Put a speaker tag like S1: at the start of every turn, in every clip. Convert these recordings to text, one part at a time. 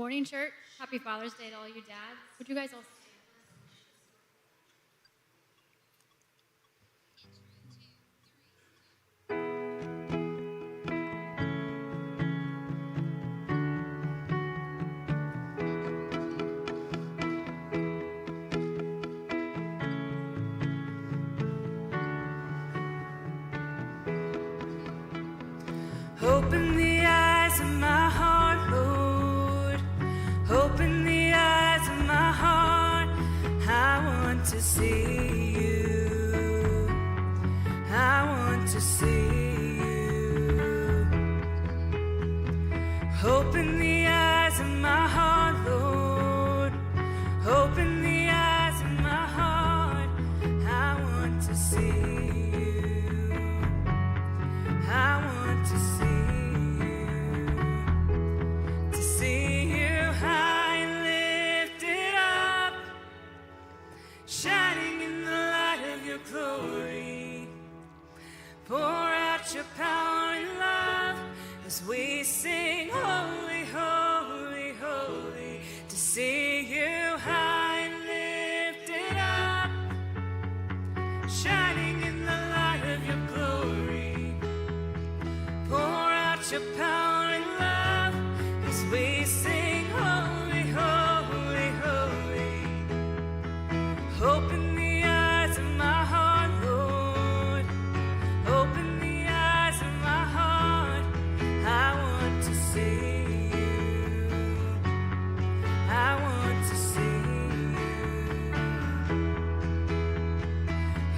S1: morning, church. Happy Father's Day to all you dads. Would you guys all stand?
S2: Open the eyes of my heart, Lord. Open the eyes of my heart. I want to see you. I want to see you. Open the eyes of my heart, Lord. Open the eyes of my heart. I want to see you. I want to see you high and lifted up, shining in the light of your glory. Pour out your power and love as we sing, holy, holy, holy. To see you high and lifted up, shining in the light of your glory. Pour out your power and love as we sing, holy, holy, holy. Open the eyes of my heart, Lord. Open the eyes of my heart. I want to see you. I want to see you.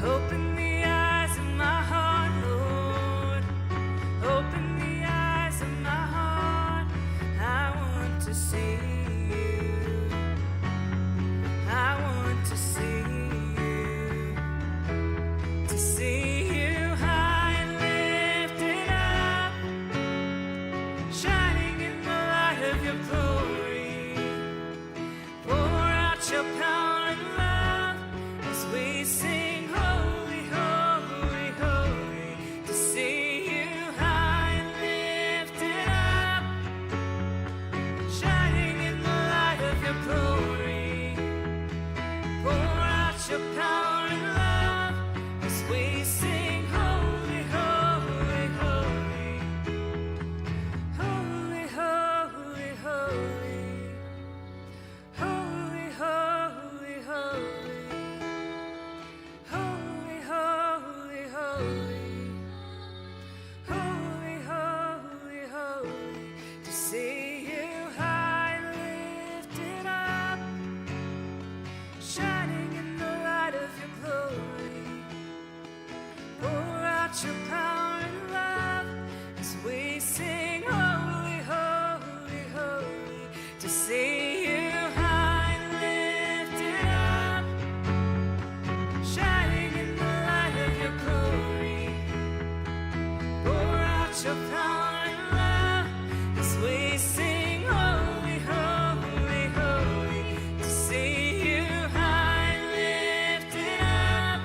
S2: Open the eyes of my heart, Lord. Open the eyes of my heart. I want to see you. I want to see you. To see you high and lifted up, shining in the light of your glory. Pour out your power and love as we sing, holy, holy, holy. To see you high and lifted up, shining in the light of your glory. Pour out your power and love as we sing, holy, holy, holy. Holy, holy, holy. Holy, holy, holy. Holy, holy, holy. Holy, holy, holy. To see you high and lifted up, shining in the light of your glory. Pour out your power and love as we sing, holy, holy, holy. To see you high and lifted up, shining in the light of your glory. Pour out your power and love as we sing, holy, holy, holy. To see you high and lifted up,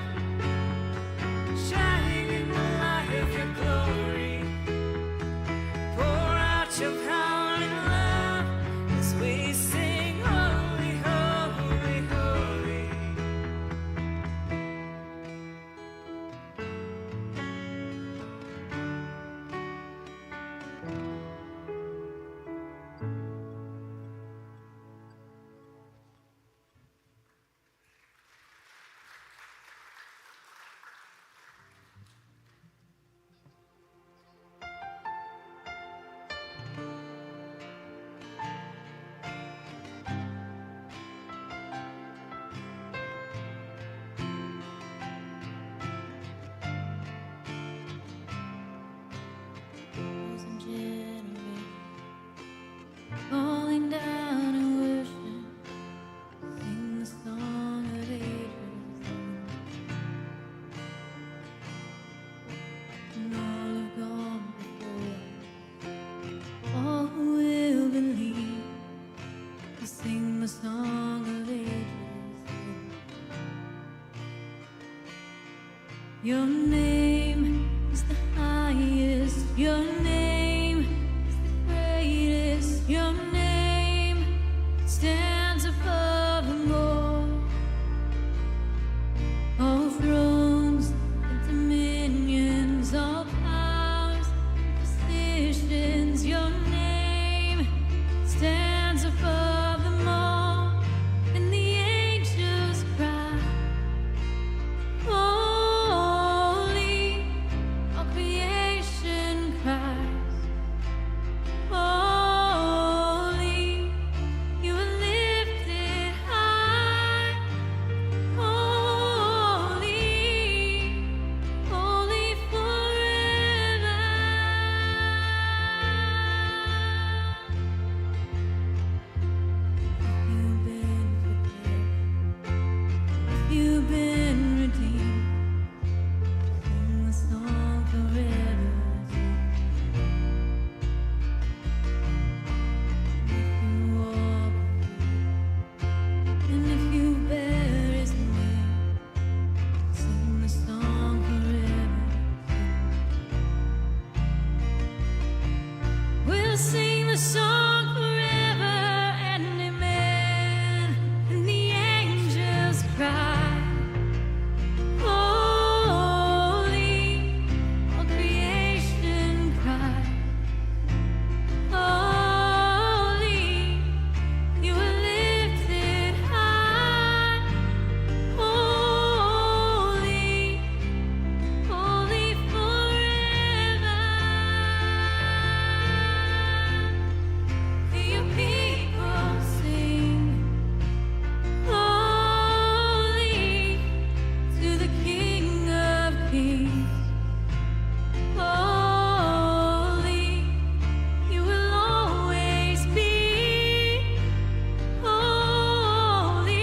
S2: shining in the light of your glory. Pour out your power and love as we sing, holy, holy, holy.
S3: Thousand generations falling down in worship, sing the song of ages, and all have gone before. All who will believe will sing the song of ages. Your name is the highest. Your name is the greatest. Your name we'll sing the song forever and amen. And the angels cry, holy, all creation cry, holy, you are lifted high, holy, holy forever. Your people sing, holy to the King of Kings. Holy, you will always be. Holy,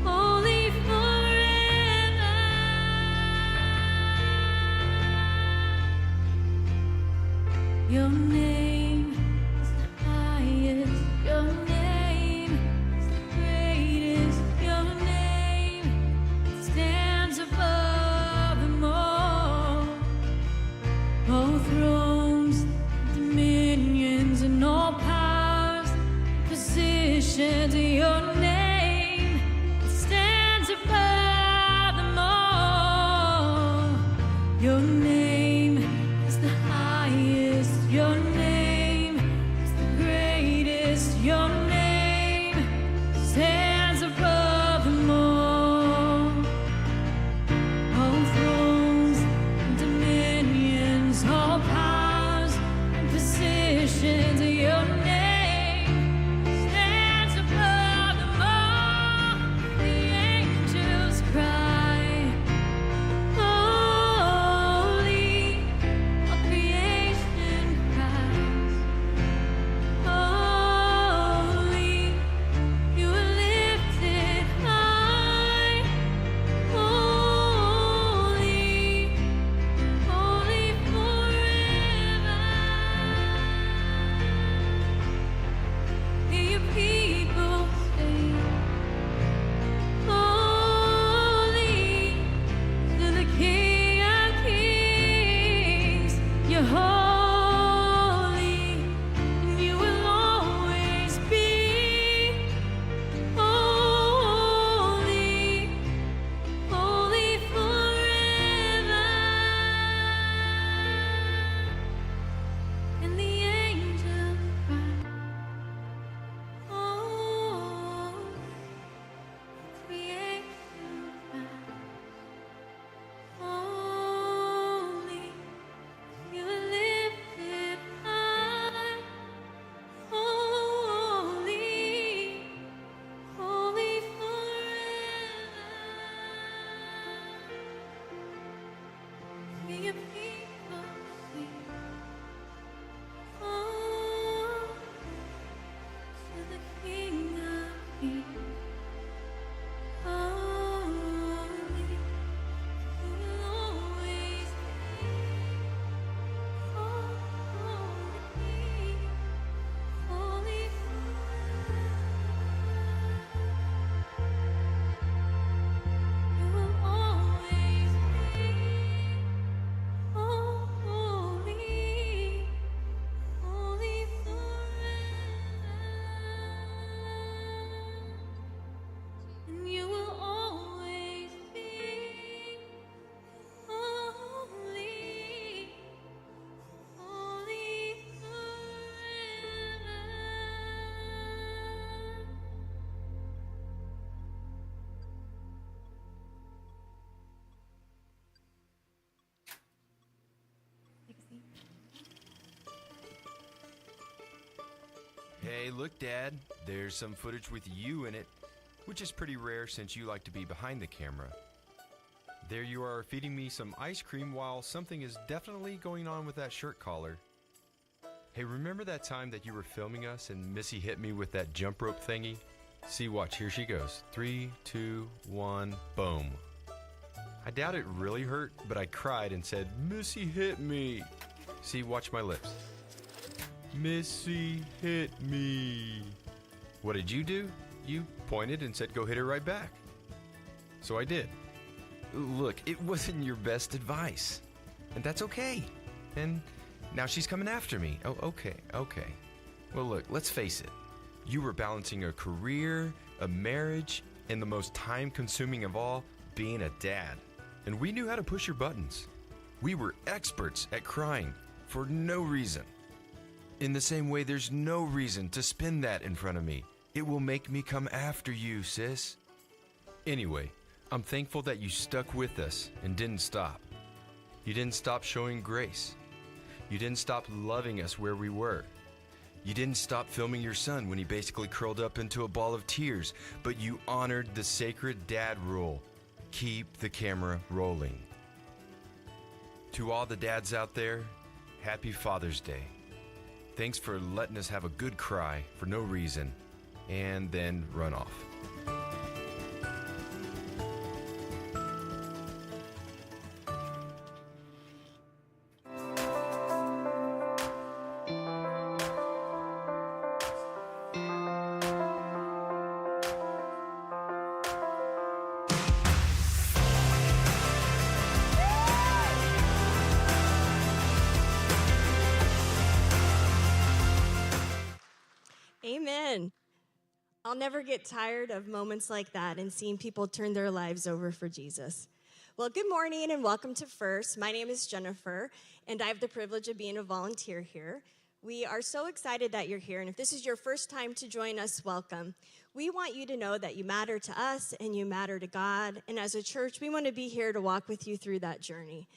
S3: holy forever. Your name is the highest. Your name is the greatest. Your name stands above them all. All thrones, dominions, and all powers, positions. Your name stands above them all. Your name is the highest. Your name is the greatest. Your name stands above them all. All thrones and dominions, all powers and positions. Your name stands above them all. The angels cry, holy, all creation cries, holy, you are lifted high, holy, holy forever. Hear your people sing, holy to the King of Kings. You're holy, and you will always be holy, holy forever. And the angels cry, holy, creation cries, holy, you are lifted high, holy, holy forever. May your people sing, holy to the King of Kings. Holy, you will always be. Holy, holy you will always be. Holy, holy forever. And you will always be holy, holy forever.
S4: Hey, look, Dad. There's some footage with you in it, which is pretty rare since you like to be behind the camera. There you are feeding me some ice cream while something is definitely going on with that shirt collar. Hey, remember that time that you were filming us and Missy hit me with that jump rope thingy? See, watch, here she goes. 3, 2, 1, boom. I doubt it really hurt, but I cried and said, Missy hit me. See, watch my lips. Missy hit me. What did you do? You pointed and said go hit her right back. So I did. Look, it wasn't your best advice. And that's okay. And Now she's coming after me. Oh, okay. Well, look, let's face it. You were balancing a career, a marriage, and the most time-consuming of all, being a dad. And we knew how to push your buttons. We were experts at crying for no reason. In the same way, there's no reason to spin that in front of me. It will make me come after you, sis. Anyway, I'm thankful that you stuck with us and didn't stop. You didn't stop showing grace. You didn't stop loving us where we were. You didn't stop filming your son when he basically curled up into a ball of tears, but you honored the sacred dad rule. Keep the camera rolling. To all the dads out there, happy Father's Day. Thanks for letting us have a good cry for no reason and then run off.
S5: Amen. I'll never get tired of moments like that and seeing people turn their lives over for Jesus. Well, good morning and welcome to First. My name is Jennifer, and I have the privilege of being a volunteer here. We are so excited that you're here, and if this is your first time to join us, welcome. We want you to know that you matter to us and you matter to God, and as a church, we want to be here to walk with you through that journey.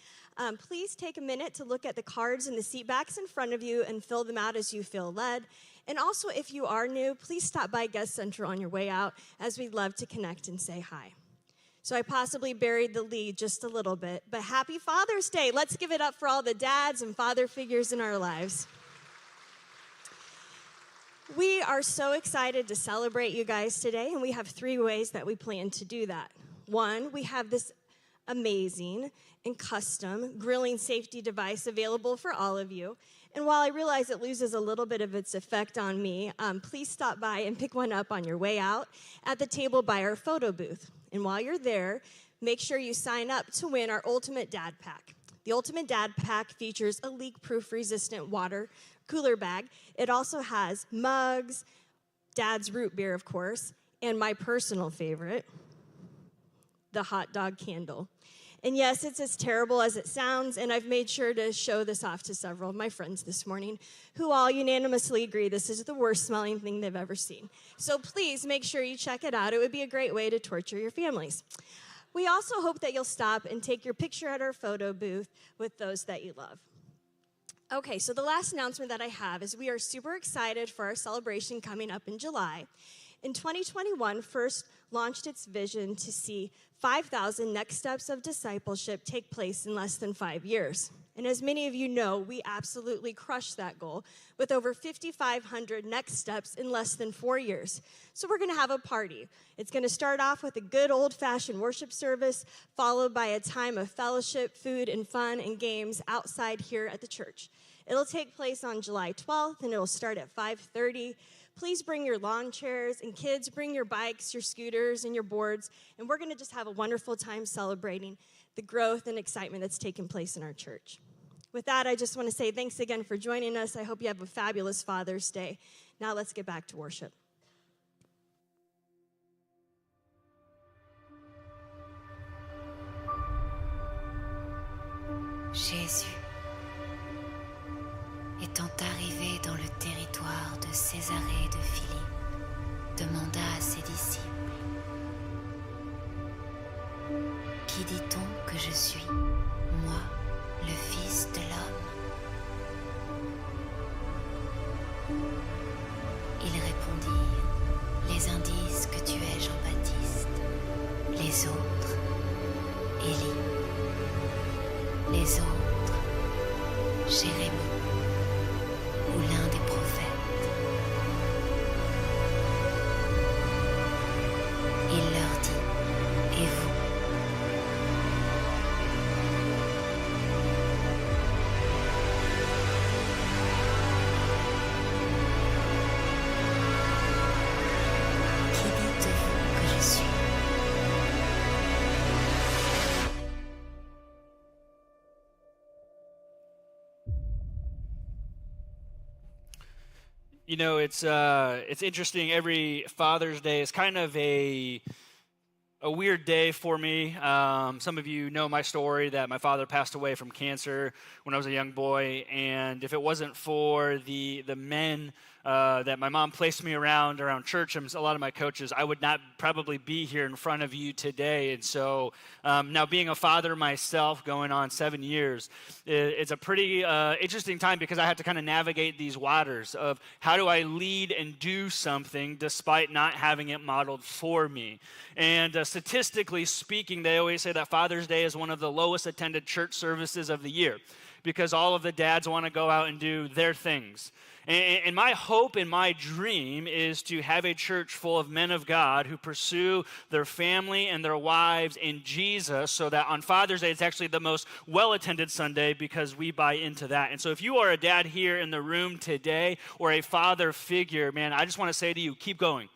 S5: Please take a minute to look at the cards in the seat backs in front of you and fill them out as you feel led. And also, if you are new, please stop by Guest Central on your way out, as we'd love to connect and say hi. So I possibly buried the lead just a little bit, but happy Father's Day. Let's give it up for all the dads and father figures in our lives. We are so excited to celebrate you guys today, and we have 3 ways that we plan to do that. 1, we have this amazing and custom grilling safety device available for all of you. And while I realize it loses a little bit of its effect on me, please stop by and pick one up on your way out at the table by our photo booth. And while you're there, make sure you sign up to win our Ultimate Dad Pack. The Ultimate Dad Pack features a leak-proof resistant water cooler bag. It also has mugs, Dad's root beer, of course, and my personal favorite, the hot dog candle. And yes, it's as terrible as it sounds, and I've made sure to show this off to several of my friends this morning, who all unanimously agree this is the worst smelling thing they've ever seen. So please make sure you check it out. It would be a great way to torture your families. We also hope that you'll stop and take your picture at our photo booth with those that you love. Okay, so the last announcement that I have is we are super excited for our celebration coming up in July. In 2021, First launched its vision to see 5,000 next steps of discipleship take place in less than 5 years. And as many of you know, we absolutely crushed that goal with over 5,500 next steps in less than 4 years. So we're going to have a party. It's going to start off with a good old-fashioned worship service, followed by a time of fellowship, food, and fun and games outside here at the church. It'll take place on July 12th, and it'll start at 5:30. Please bring your lawn chairs, and kids, bring your bikes, your scooters, and your boards, and we're going to just have a wonderful time celebrating the growth and excitement that's taken place in our church. With that, I just want to say thanks again for joining us. I hope you have a fabulous Father's Day. Now let's get back to worship.
S6: Jésus, étant arrivé dans le territoire de Césarée de Philippe, demanda à ses disciples, « Qui dit-on que je suis, moi, le Fils de l'homme ?» Ils répondirent, « Les uns disent que tu es Jean-Baptiste, les autres, Élie, les autres, Jérémie, ou l'un des prophètes. » Il leur dit, « Et vous ? » Qui dites-vous que je suis ?
S7: You know, it's interesting. Every Father's Day is kind of a weird day for me. Some of you know my story that my father passed away from cancer when I was a young boy, and if it wasn't for the men that my mom placed me around church and a lot of my coaches, I would not probably be here in front of you today. And so now being a father myself, going on 7 years, it's a pretty interesting time because I have to kind of navigate these waters of how do I lead and do something despite not having it modeled for me. And statistically speaking, they always say that Father's Day is one of the lowest attended church services of the year because all of the dads want to go out and do their things. And my hope and my dream is to have a church full of men of God who pursue their family and their wives in Jesus so that on Father's Day, it's actually the most well-attended Sunday because we buy into that. And so if you are a dad here in the room today or a father figure, man, I just want to say to you, keep going.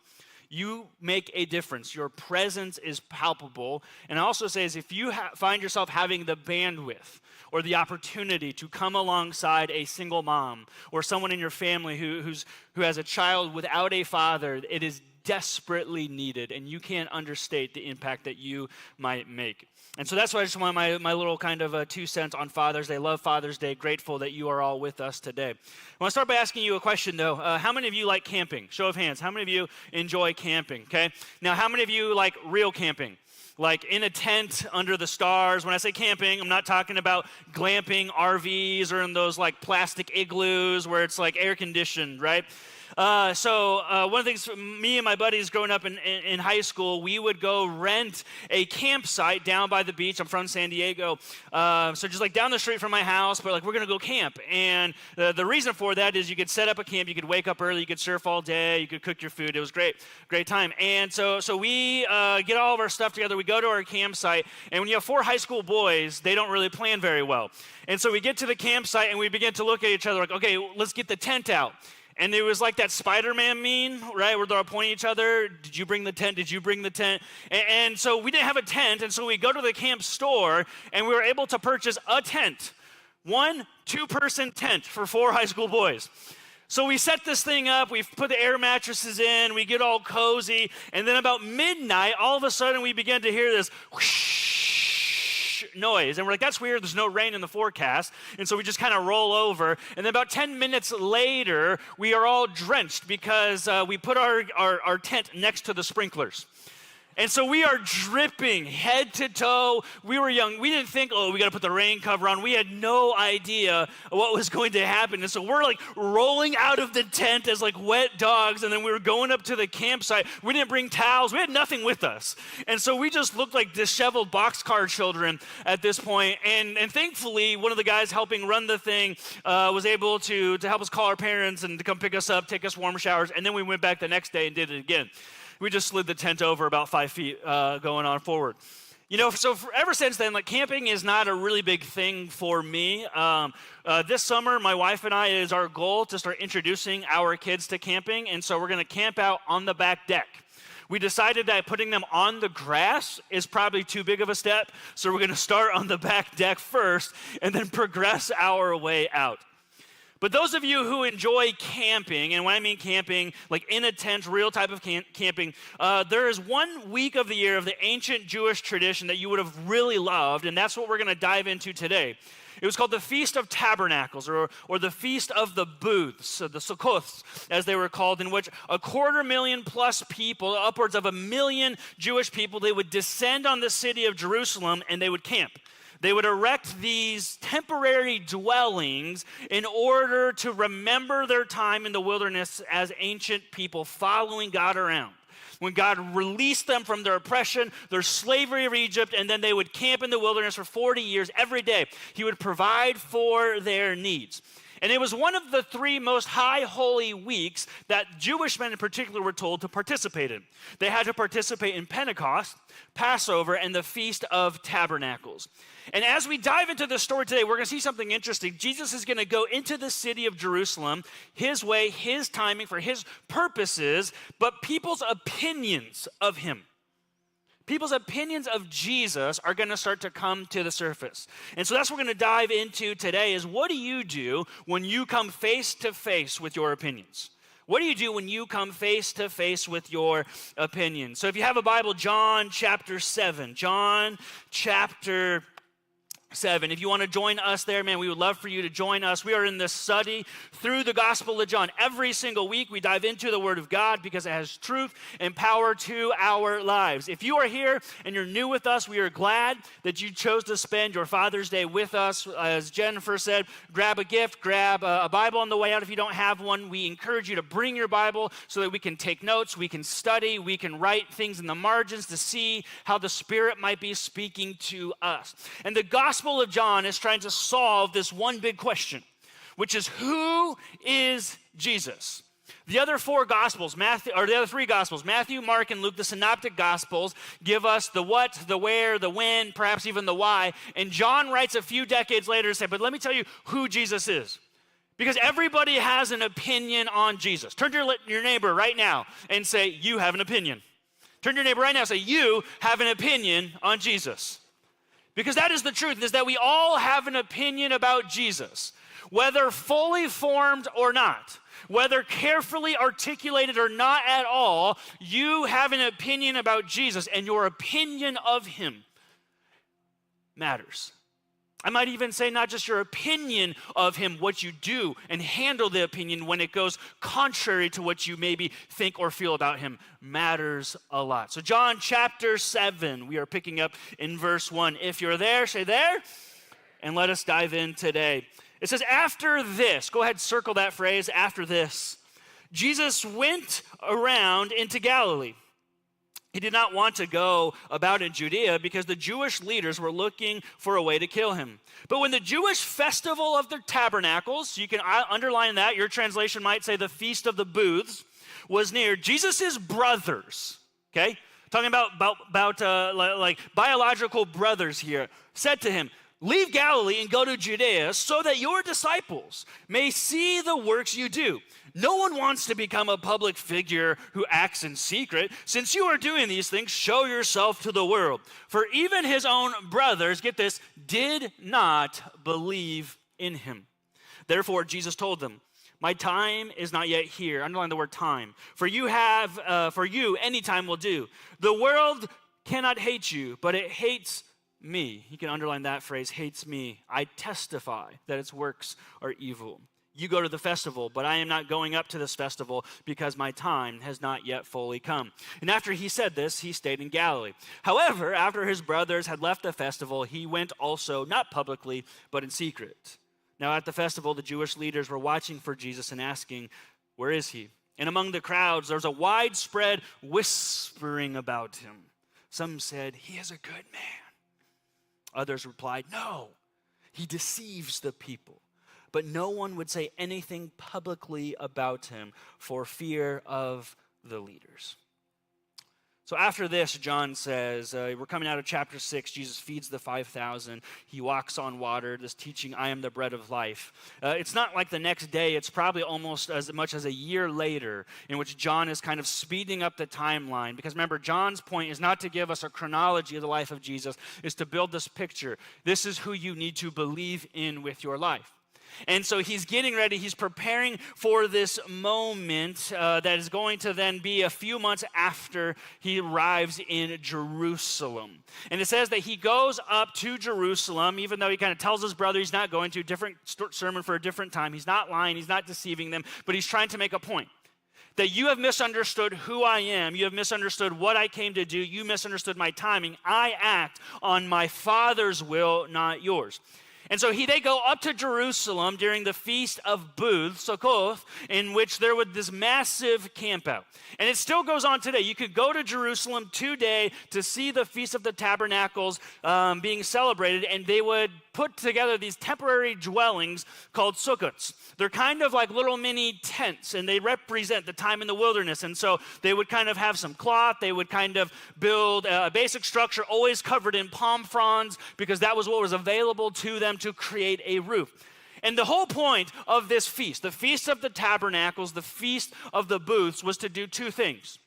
S7: You make a difference. Your presence is palpable. And I also say is if you find yourself having the bandwidth or the opportunity to come alongside a single mom or someone in your family who has a child without a father, it is desperately needed, and you can't understate the impact that you might make. And so that's why I just want my little kind of 2 cents on Father's Day. Love Father's Day. Grateful that you are all with us today. I want to start by asking you a question, though. How many of you like camping? Show of hands. How many of you enjoy camping? Okay. Now, how many of you like real camping? Like in a tent under the stars. When I say camping, I'm not talking about glamping RVs or in those like plastic igloos where it's like air conditioned, right? So one of the things, me and my buddies growing up in high school, we would go rent a campsite down by the beach. I'm from San Diego. So just like down the street from my house, but like we're going to go camp. And the reason for that is you could set up a camp, you could wake up early, you could surf all day, you could cook your food. It was great time. And so we get all of our stuff together. We go to our campsite. And when you have 4 high school boys, they don't really plan very well. And so we get to the campsite and we begin to look at each other like, okay, let's get the tent out. And it was like that Spider-Man meme, right, where they're all pointing at each other. Did you bring the tent? Did you bring the tent? And so we didn't have a tent, and so we go to the camp store, and we were able to purchase a tent. 1 2-person tent for 4 high school boys. So we set this thing up, we put the air mattresses in, we get all cozy, and then about midnight, all of a sudden we began to hear this whoosh noise. And we're like, that's weird, there's no rain in the forecast. And so we just kind of roll over. And then about 10 minutes later, we are all drenched because we put our tent next to the sprinklers. And so we are dripping head to toe. We were young. We didn't think, we got to put the rain cover on. We had no idea what was going to happen. And so we're like rolling out of the tent as like wet dogs. And then we were going up to the campsite. We didn't bring towels. We had nothing with us. And so we just looked like disheveled boxcar children at this point. And thankfully, one of the guys helping run the thing was able to help us call our parents and to come pick us up, take us warm showers. And then we went back the next day and did it again. We just slid the tent over about 5 feet going on forward. You know, so ever since then, like camping is not a really big thing for me. This summer, my wife and I, it is our goal to start introducing our kids to camping. And so we're going to camp out on the back deck. We decided that putting them on the grass is probably too big of a step. So we're going to start on the back deck first and then progress our way out. But those of you who enjoy camping, and when I mean camping, like in a tent, real type of camping, there is 1 week of the year of the ancient Jewish tradition that you would have really loved, and that's what we're going to dive into today. It was called the Feast of Tabernacles, or the Feast of the Booths, the Sukkoths, as they were called, in which 250,000 plus people, upwards of 1 million Jewish people, they would descend on the city of Jerusalem and they would camp. They would erect these temporary dwellings in order to remember their time in the wilderness as ancient people following God around. When God released them from their oppression, their slavery of Egypt, and then they would camp in the wilderness for 40 years every day. He would provide for their needs. And it was one of the 3 most high holy weeks that Jewish men in particular were told to participate in. They had to participate in Pentecost, Passover, and the Feast of Tabernacles. And as we dive into this story today, we're going to see something interesting. Jesus is going to go into the city of Jerusalem, his way, his timing, for his purposes, but people's opinions of him, people's opinions of Jesus are going to start to come to the surface. And so that's what we're going to dive into today is what do you do when you come face to face with your opinions? What do you do when you come face to face with your opinion? So if you have a Bible, John chapter 7. John chapter 7. If you want to join us there, man, we would love for you to join us. We are in this study through the Gospel of John. Every single week we dive into the Word of God because it has truth and power to our lives. If you are here and you're new with us, we are glad that you chose to spend your Father's Day with us. As Jennifer said, grab a gift, grab a Bible on the way out if you don't have one. We encourage you to bring your Bible so that we can take notes, we can study, we can write things in the margins to see how the Spirit might be speaking to us. And the Gospel of John is trying to solve this one big question, which is, who is Jesus? The other four Gospels, the other three Gospels, Matthew, Mark, and Luke, the Synoptic Gospels, give us the what, the where, the when, perhaps even the why. And John writes a few decades later to say, but let me tell you who Jesus is. Because everybody has an opinion on Jesus. Turn to your neighbor right now and say, you have an opinion. Turn to your neighbor right now and say, you have an opinion on Jesus. Because that is the truth, is that we all have an opinion about Jesus, whether fully formed or not, whether carefully articulated or not at all, you have an opinion about Jesus, and your opinion of him matters. I might even say not just your opinion of him, what you do and handle the opinion when it goes contrary to what you maybe think or feel about him matters a lot. So John chapter 7, we are picking up in verse 1. If you're there, say there, and let us dive in today. It says, after this, go ahead, circle that phrase, after this, Jesus went around into Galilee. He did not want to go about in Judea because the Jewish leaders were looking for a way to kill him. But when the Jewish festival of the tabernacles, you can underline that, your translation might say the feast of the booths, was near, Jesus' brothers, okay, talking about like biological brothers here, said to him, leave Galilee and go to Judea so that your disciples may see the works you do. No one wants to become a public figure who acts in secret. Since you are doing these things, show yourself to the world. For even his own brothers, get this, did not believe in him. Therefore, Jesus told them, my time is not yet here. Underline the word time. For you, any time will do. The world cannot hate you, but it hates me. You can underline that phrase, hates me. I testify that its works are evil. You go to the festival, but I am not going up to this festival because my time has not yet fully come. And after he said this, he stayed in Galilee. However, after his brothers had left the festival, he went also, not publicly, but in secret. Now at the festival, the Jewish leaders were watching for Jesus and asking, where is he? And among the crowds, there was a widespread whispering about him. Some said, he is a good man. Others replied, no, he deceives the people. But no one would say anything publicly about him for fear of the leaders. So after this, John says, we're coming out of chapter 6. Jesus feeds the 5,000. He walks on water, this teaching, I am the bread of life. It's not like the next day. It's probably almost as much as a year later in which John is kind of speeding up the timeline. Because remember, John's point is not to give us a chronology of the life of Jesus, is to build this picture. This is who you need to believe in with your life. And so he's getting ready, he's preparing for this moment that is going to then be a few months after he arrives in Jerusalem. And it says that he goes up to Jerusalem, even though he kind of tells his brother he's not going to, different sermon for a different time. He's not lying, he's not deceiving them, but he's trying to make a point. That you have misunderstood who I am. You have misunderstood what I came to do. You misunderstood my timing. I act on my Father's will, not yours. And so they go up to Jerusalem during the Feast of Booths, Sukkoth, in which there was this massive campout. And it still goes on today. You could go to Jerusalem today to see the Feast of the Tabernacles being celebrated, and they would put together these temporary dwellings called sukkots. They're kind of like little mini tents, and they represent the time in the wilderness. And so they would kind of have some cloth. They would kind of build a basic structure, always covered in palm fronds, because that was what was available to them to create a roof. And the whole point of this feast, the Feast of the Tabernacles, the Feast of the Booths, was to do two things.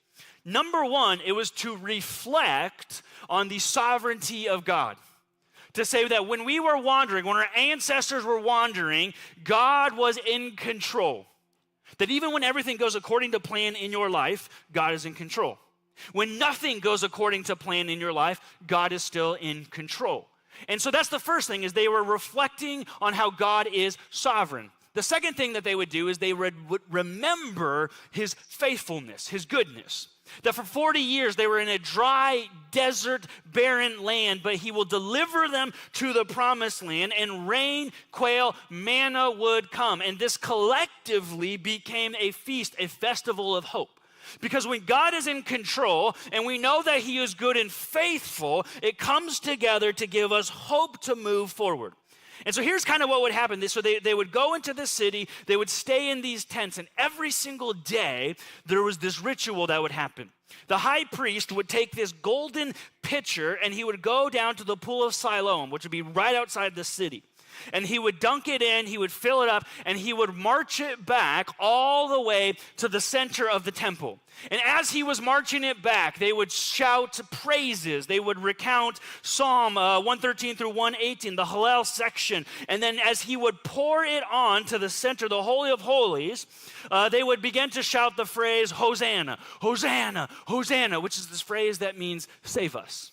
S7: Number one, it was to reflect on the sovereignty of God. To say that when we were wandering, when our ancestors were wandering, God was in control. That even when everything goes according to plan in your life, God is in control. When nothing goes according to plan in your life, God is still in control. And so that's the first thing, is they were reflecting on how God is sovereign. The second thing that they would do is they would remember his faithfulness, his goodness. That for 40 years they were in a dry, desert, barren land, but he will deliver them to the promised land, and rain, quail, manna would come. And this collectively became a feast, a festival of hope. Because when God is in control and we know that he is good and faithful, it comes together to give us hope to move forward. And so here's kind of what would happen. So they would go into the city, they would stay in these tents, and every single day there was this ritual that would happen. The high priest would take this golden pitcher and he would go down to the pool of Siloam, which would be right outside the city. And he would dunk it in, he would fill it up, and he would march it back all the way to the center of the temple. And as he was marching it back, they would shout praises. They would recount Psalm 113 through 118, the Hallel section. And then as he would pour it on to the center, the Holy of Holies, they would begin to shout the phrase, Hosanna, Hosanna, Hosanna, which is this phrase that means save us.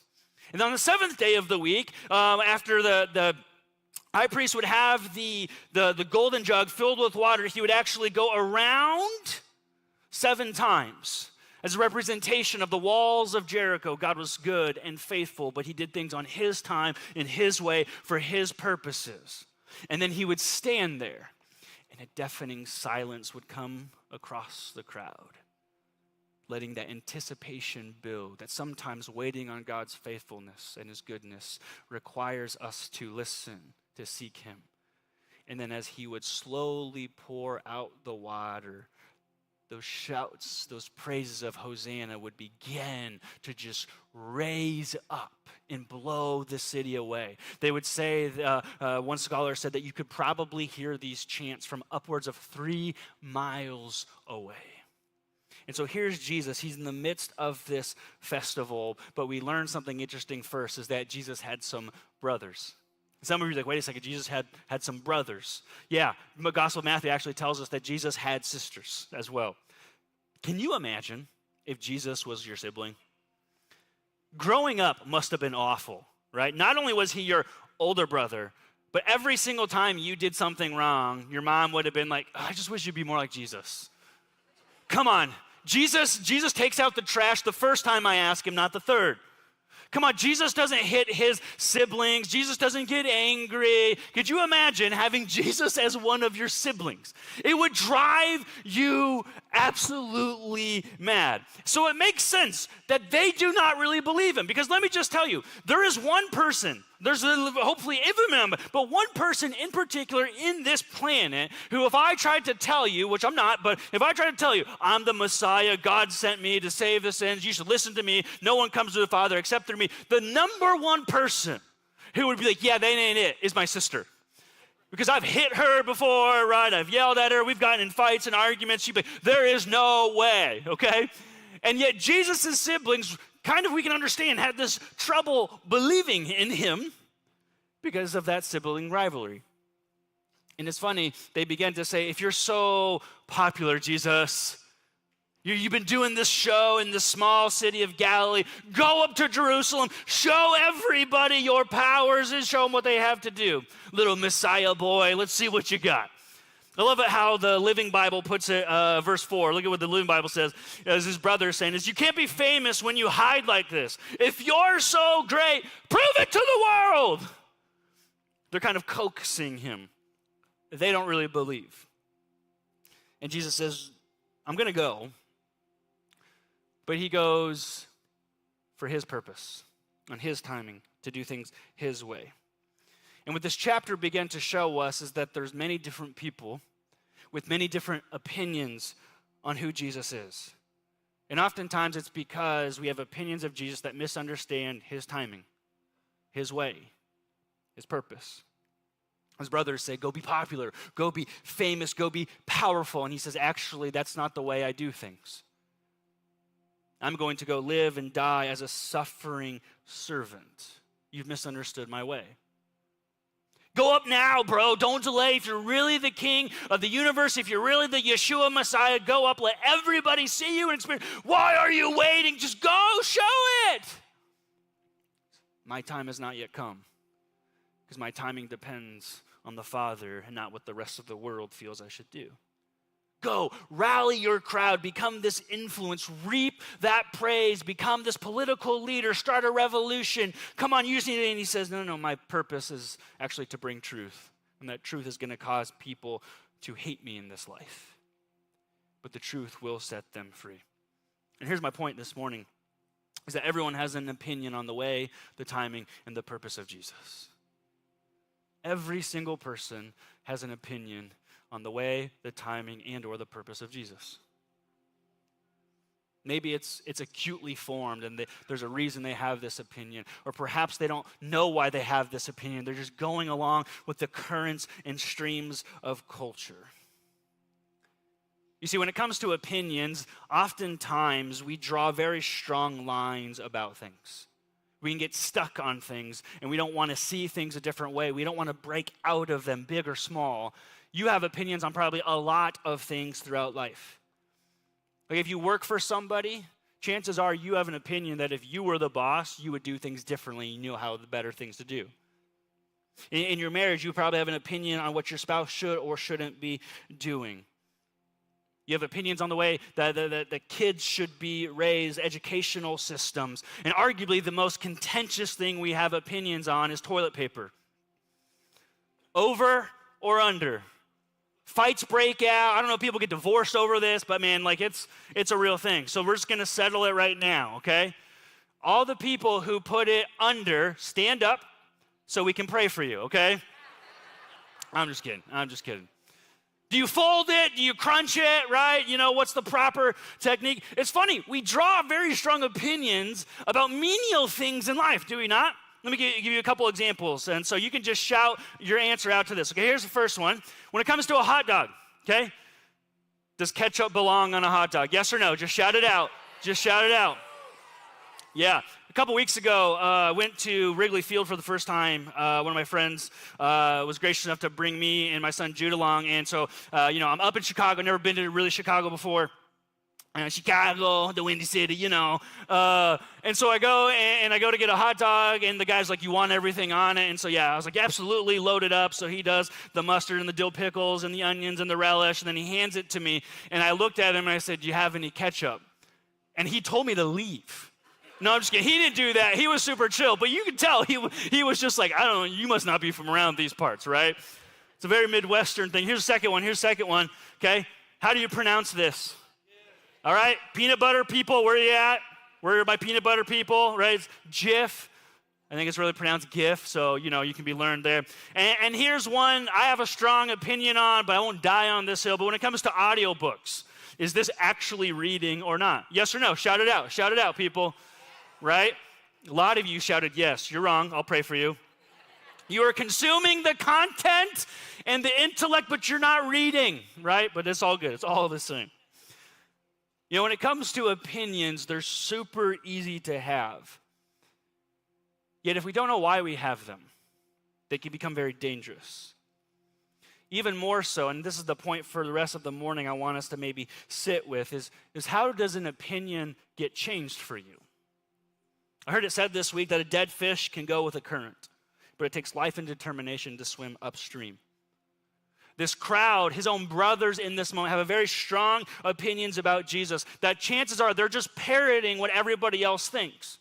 S7: And on the seventh day of the week, after the high priest would have the golden jug filled with water, he would actually go around 7 times as a representation of the walls of Jericho. God was good and faithful, but he did things on his time, in his way, for his purposes. And then he would stand there, and a deafening silence would come across the crowd, letting that anticipation build, that sometimes waiting on God's faithfulness and his goodness requires us to listen, to seek him. And then as he would slowly pour out the water, those shouts, those praises of Hosanna would begin to just raise up and blow the city away. They would say, one scholar said that you could probably hear these chants from upwards of 3 miles away. And so here's Jesus. He's in the midst of this festival, but we learn something interesting first, is that Jesus had some brothers. Some of you are like, wait a second, Jesus had some brothers. Yeah, the Gospel of Matthew actually tells us that Jesus had sisters as well. Can you imagine if Jesus was your sibling? Growing up must have been awful, right? Not only was he your older brother, but every single time you did something wrong, your mom would have been like, I just wish you'd be more like Jesus. Come on, Jesus takes out the trash the first time I ask him, not the third. Come on, Jesus doesn't hit his siblings. Jesus doesn't get angry. Could you imagine having Jesus as one of your siblings? It would drive you absolutely mad. So it makes sense that they do not really believe him. Because let me just tell you, there is one person, there's hopefully even but one person in particular in this planet who, if I tried to tell you, which I'm not, but if I tried to tell you, I'm the Messiah, God sent me to save the sins, you should listen to me, no one comes to the Father except through me, the number one person who would be like, yeah, that ain't it, is my sister. Because I've hit her before, right? I've yelled at her, we've gotten in fights and arguments, she'd be like, there is no way, okay? And yet Jesus' siblings, kind of we can understand, had this trouble believing in him because of that sibling rivalry. And it's funny, they began to say, if you're so popular, Jesus, you've been doing this show in the small city of Galilee, go up to Jerusalem, show everybody your powers and show them what they have to do. Little Messiah boy, let's see what you got. I love it how the Living Bible puts it, verse 4. Look at what the Living Bible says, as his brother is saying, is you can't be famous when you hide like this. If you're so great, prove it to the world. They're kind of coaxing him. They don't really believe. And Jesus says, I'm going to go. But he goes for his purpose, on his timing, to do things his way. And what this chapter began to show us is that there's many different people with many different opinions on who Jesus is. And oftentimes it's because we have opinions of Jesus that misunderstand his timing, his way, his purpose. His brothers say, go be popular, go be famous, go be powerful. And he says, actually, that's not the way I do things. I'm going to go live and die as a suffering servant. You've misunderstood my way. Go up now, bro. Don't delay. If you're really the king of the universe, if you're really the Yeshua Messiah, go up. Let everybody see you and experience. Why are you waiting? Just go show it. My time has not yet come because my timing depends on the Father and not what the rest of the world feels I should do. Go, rally your crowd, become this influence, reap that praise, become this political leader, start a revolution. Come on, you just need it. And he says, no, my purpose is actually to bring truth. And that truth is going to cause people to hate me in this life. But the truth will set them free. And here's my point this morning, is that everyone has an opinion on the way, the timing, and the purpose of Jesus. Every single person has an opinion on the way, the timing, and or the purpose of Jesus. Maybe it's acutely formed and there's a reason they have this opinion. Or perhaps they don't know why they have this opinion. They're just going along with the currents and streams of culture. You see, when it comes to opinions, oftentimes we draw very strong lines about things. We can get stuck on things and we don't want to see things a different way. We don't want to break out of them, big or small. You have opinions on probably a lot of things throughout life. Like if you work for somebody, chances are you have an opinion that if you were the boss, you would do things differently. You knew how the better things to do. In your marriage, you probably have an opinion on what your spouse should or shouldn't be doing. You have opinions on the way that the kids should be raised, educational systems. And arguably the most contentious thing we have opinions on is toilet paper. Over or under? Fights break out. I don't know if people get divorced over this, but man, like it's a real thing. So we're just going to settle it right now, okay? All the people who put it under, stand up so we can pray for you, okay? I'm just kidding. Do you fold it? Do you crunch it, right? You know, what's the proper technique? It's funny, we draw very strong opinions about menial things in life, do we not? Let me give you a couple examples, and so you can just shout your answer out to this. Okay, here's the first one. When it comes to a hot dog, okay, does ketchup belong on a hot dog? Yes or no? Just shout it out. Just shout it out. Yeah. A couple weeks ago, I went to Wrigley Field for the first time. One of my friends was gracious enough to bring me and my son Jude along, and so, I'm up in Chicago, never been to really Chicago before. Chicago, the Windy City, you know. And so I go to get a hot dog, and the guy's like, you want everything on it? And so, yeah, I was like, absolutely, load it up. So he does the mustard and the dill pickles and the onions and the relish, and then he hands it to me. And I looked at him, and I said, do you have any ketchup? And he told me to leave. No, I'm just kidding. He didn't do that. He was super chill. But you could tell he was just like, I don't know, you must not be from around these parts, right? It's a very Midwestern thing. Here's the second one, okay? How do you pronounce this? All right, peanut butter people, where are you at? Where are my peanut butter people, right? It's Jif. I think it's really pronounced GIF, so, you can be learned there. And here's one I have a strong opinion on, but I won't die on this hill. But when it comes to audiobooks, is this actually reading or not? Yes or no? Shout it out, people, right? A lot of you shouted yes. You're wrong. I'll pray for you. You are consuming the content and the intellect, but you're not reading, right? But it's all good. It's all the same. When it comes to opinions, they're super easy to have. Yet if we don't know why we have them, they can become very dangerous. Even more so, and this is the point for the rest of the morning I want us to maybe sit with, is how does an opinion get changed for you? I heard it said this week that a dead fish can go with a current, but it takes life and determination to swim upstream. This crowd, his own brothers in this moment, have a very strong opinions about Jesus that chances are they're just parroting what everybody else thinks.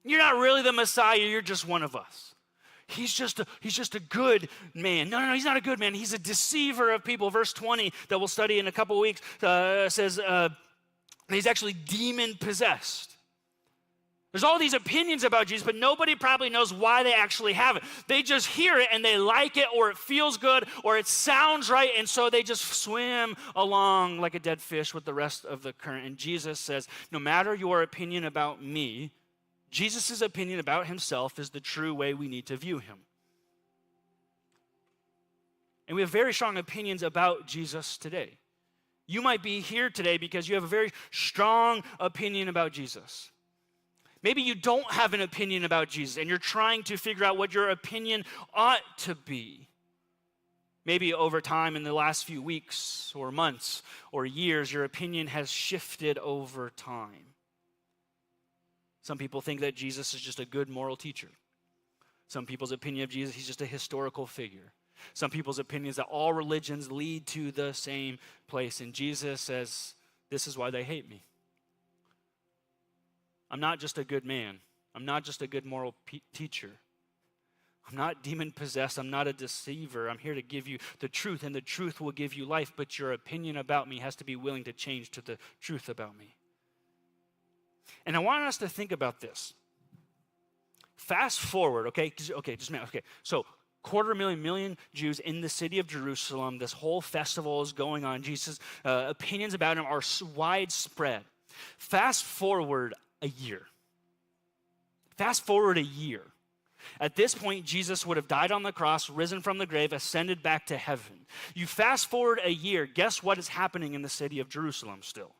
S7: You're not really the Messiah, you're just one of us. He's just a good man. No, he's not a good man. He's a deceiver of people. Verse 20 that we'll study in a couple of weeks says he's actually demon-possessed. There's all these opinions about Jesus, but nobody probably knows why they actually have it. They just hear it and they like it, or it feels good, or it sounds right, and so they just swim along like a dead fish with the rest of the current. And Jesus says, no matter your opinion about me, Jesus' opinion about himself is the true way we need to view him. And we have very strong opinions about Jesus today. You might be here today because you have a very strong opinion about Jesus. Maybe you don't have an opinion about Jesus and you're trying to figure out what your opinion ought to be. Maybe over time in the last few weeks or months or years, your opinion has shifted over time. Some people think that Jesus is just a good moral teacher. Some people's opinion of Jesus, he's just a historical figure. Some people's opinions that all religions lead to the same place. And Jesus says, this is why they hate me. I'm not just a good man. I'm not just a good moral teacher. I'm not demon-possessed. I'm not a deceiver. I'm here to give you the truth, and the truth will give you life, but your opinion about me has to be willing to change to the truth about me. And I want us to think about this. Fast forward, okay? So 250,000 Jews in the city of Jerusalem. This whole festival is going on. Jesus' opinions about him are widespread. Fast forward a year. At this point, Jesus would have died on the cross, risen from the grave, ascended back to heaven. You fast forward a year, guess what is happening in the city of Jerusalem still?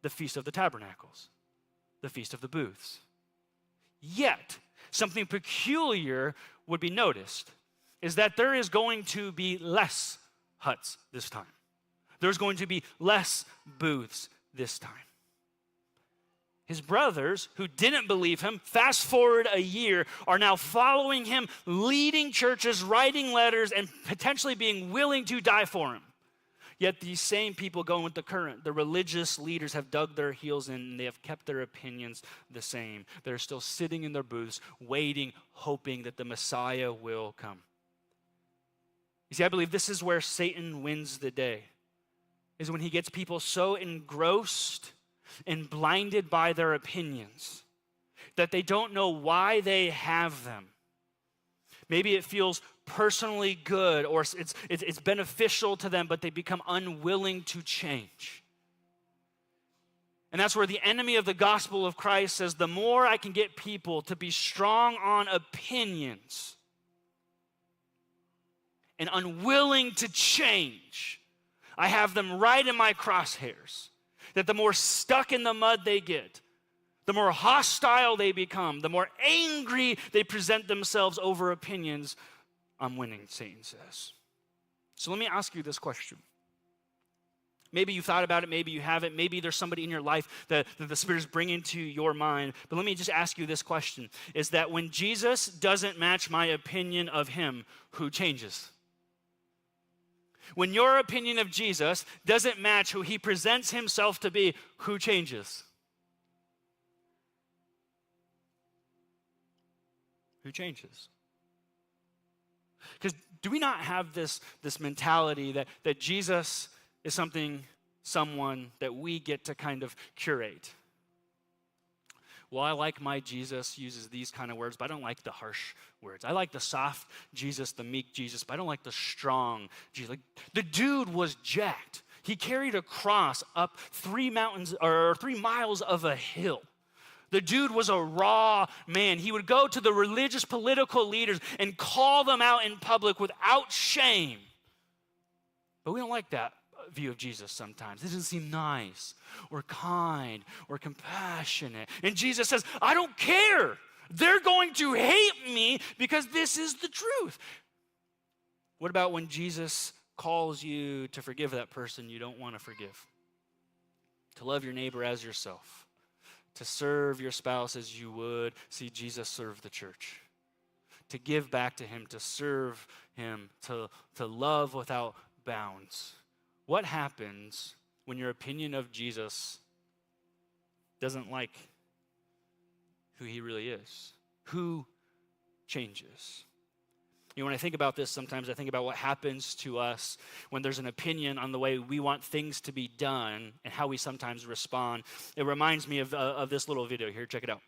S7: The Feast of the Tabernacles, the Feast of the Booths. Yet, something peculiar would be noticed, is that there is going to be less huts this time. There's going to be less booths this time. His brothers, who didn't believe him, fast forward a year, are now following him, leading churches, writing letters, and potentially being willing to die for him. Yet these same people going with the current, the religious leaders have dug their heels in and they have kept their opinions the same. They're still sitting in their booths, waiting, hoping that the Messiah will come. You see, I believe this is where Satan wins the day, is when he gets people so engrossed and blinded by their opinions that they don't know why they have them. Maybe it feels personally good or it's beneficial to them, but they become unwilling to change. And that's where the enemy of the gospel of Christ says, the more I can get people to be strong on opinions and unwilling to change, I have them right in my crosshairs. That the more stuck in the mud they get, the more hostile they become, the more angry they present themselves over opinions, I'm winning, Satan says. So let me ask you this question. Maybe you thought about it, maybe you haven't, maybe there's somebody in your life that the Spirit is bringing to your mind, but let me just ask you this question, is that when Jesus doesn't match my opinion of him, who changes? When your opinion of Jesus doesn't match who he presents himself to be, who changes? Who changes? Because do we not have this mentality that Jesus is someone that we get to kind of curate? Well, I like my Jesus uses these kind of words, but I don't like the harsh words. I like the soft Jesus, the meek Jesus, but I don't like the strong Jesus. Like, the dude was jacked. He carried a cross up 3 miles of a hill. The dude was a raw man. He would go to the religious political leaders and call them out in public without shame. But we don't like that view of Jesus sometimes. It doesn't seem nice or kind or compassionate. And Jesus says, I don't care. They're going to hate me because this is the truth. What about when Jesus calls you to forgive that person you don't want to forgive? To love your neighbor as yourself. To serve your spouse as you would see Jesus serve the church. To give back to him, to serve him, to love without bounds. What happens when your opinion of Jesus doesn't like who he really is? Who changes? You know, when I think about this, sometimes I think about what happens to us when there's an opinion on the way we want things to be done and how we sometimes respond. It reminds me of this little video here. Check it out.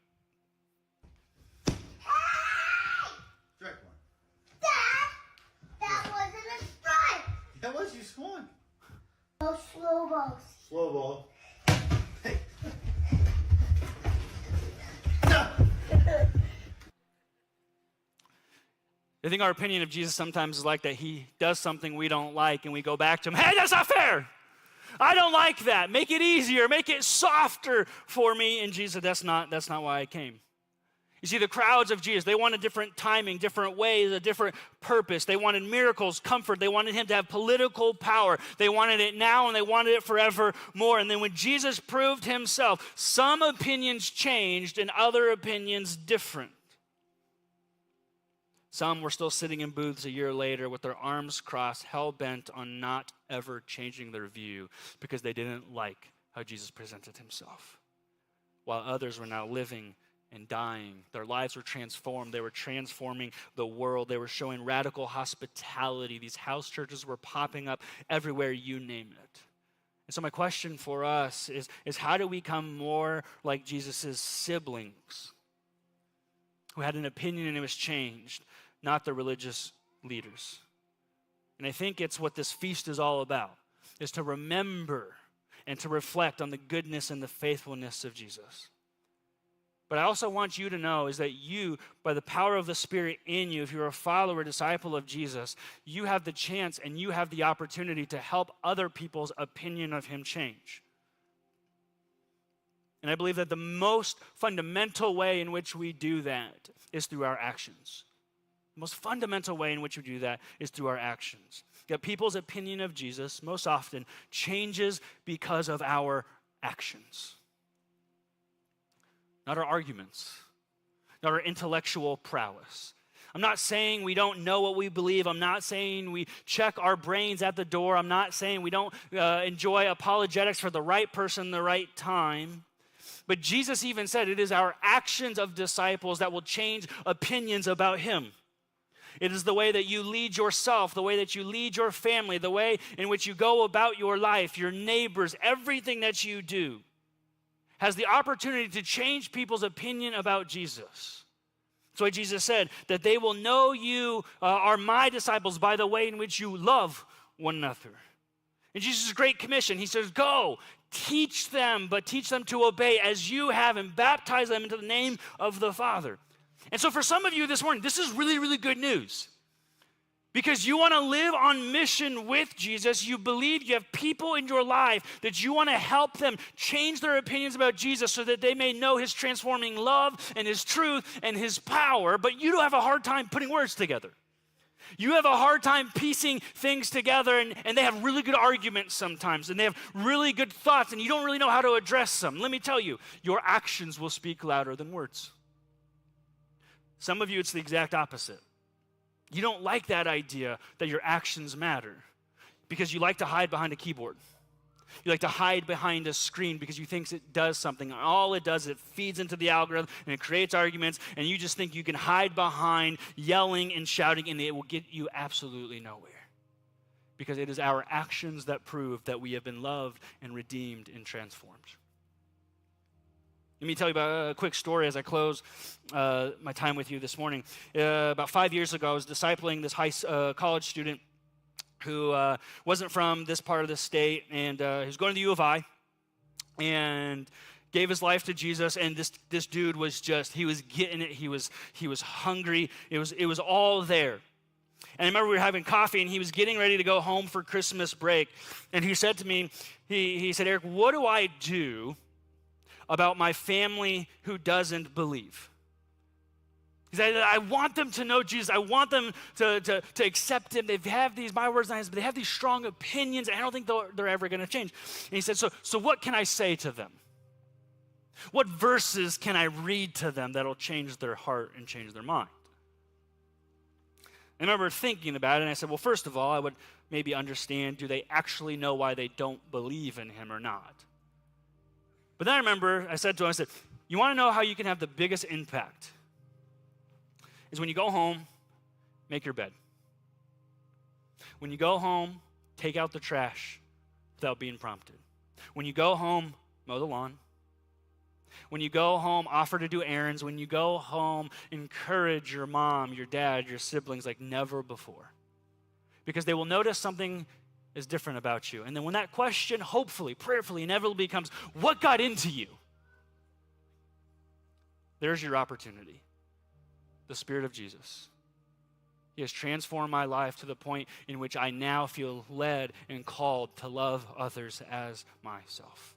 S8: Strike one.
S9: Dad, that wasn't a strike.
S8: That was, you swung.
S9: No slow balls.
S8: Slow ball. Hey.
S7: I think our opinion of Jesus sometimes is like that. He does something we don't like and we go back to him, hey, that's not fair. I don't like that. Make it easier, make it softer for me. And Jesus said, that's not why I came. You see, the crowds of Jesus, they wanted different timing, different ways, a different purpose. They wanted miracles, comfort. They wanted him to have political power. They wanted it now and they wanted it forevermore. And then when Jesus proved himself, some opinions changed and other opinions different. Some were still sitting in booths a year later with their arms crossed, hell-bent on not ever changing their view because they didn't like how Jesus presented himself. While others were now living and dying. Their lives were transformed. They were transforming the world. They were showing radical hospitality. These house churches were popping up everywhere, you name it. And so my question for us is how do we become more like Jesus' siblings who had an opinion and it was changed, not the religious leaders? And I think it's what this feast is all about, is to remember and to reflect on the goodness and the faithfulness of Jesus. But I also want you to know is that you, by the power of the Spirit in you, if you're a follower, a disciple of Jesus, you have the chance and you have the opportunity to help other people's opinion of him change. And I believe that the most fundamental way in which we do that is through our actions. The most fundamental way in which we do that is through our actions. That people's opinion of Jesus most often changes because of our actions. Not our arguments, not our intellectual prowess. I'm not saying we don't know what we believe. I'm not saying we check our brains at the door. I'm not saying we don't enjoy apologetics for the right person, the right time. But Jesus even said it is our actions of disciples that will change opinions about him. It is the way that you lead yourself, the way that you lead your family, the way in which you go about your life, your neighbors, everything that you do has the opportunity to change people's opinion about Jesus. That's why Jesus said that they will know you are my disciples by the way in which you love one another. In Jesus' great commission, he says, go, teach them, but teach them to obey as you have and baptize them into the name of the Father. And so for some of you this morning, this is really, really good news. Because you want to live on mission with Jesus. You believe you have people in your life that you want to help them change their opinions about Jesus so that they may know his transforming love and his truth and his power. But you don't have a hard time putting words together. You have a hard time piecing things together, and they have really good arguments sometimes, and they have really good thoughts, and you don't really know how to address them. Let me tell you, your actions will speak louder than words. Some of you, it's the exact opposite. You don't like that idea that your actions matter because you like to hide behind a keyboard. You like to hide behind a screen because you think it does something. And all it does is it feeds into the algorithm and it creates arguments, and you just think you can hide behind yelling and shouting, and it will get you absolutely nowhere. Because it is our actions that prove that we have been loved and redeemed and transformed. Let me tell you about a quick story as I close my time with you this morning. About 5 years ago, I was discipling this college student who wasn't from this part of the state, and he was going to the U of I, and gave his life to Jesus. And this dude was he was getting it. He was hungry. It was all there. And I remember we were having coffee, and he was getting ready to go home for Christmas break, and he said to me, he said, Eric, what do I do about my family who doesn't believe? He said, I want them to know Jesus. I want them to accept him. They have these, my words, but they have these strong opinions, and I don't think they're ever going to change. And he said, so what can I say to them? What verses can I read to them that'll change their heart and change their mind? I remember thinking about it, and I said, well, first of all, I would maybe understand, do they actually know why they don't believe in him or not? But then I remember, I said to him, you want to know how you can have the biggest impact? Is when you go home, make your bed. When you go home, take out the trash without being prompted. When you go home, mow the lawn. When you go home, offer to do errands. When you go home, encourage your mom, your dad, your siblings like never before. Because they will notice something is different about you. And then when that question, hopefully, prayerfully, inevitably becomes, what got into you? There's your opportunity. The Spirit of Jesus. He has transformed my life to the point in which I now feel led and called to love others as myself.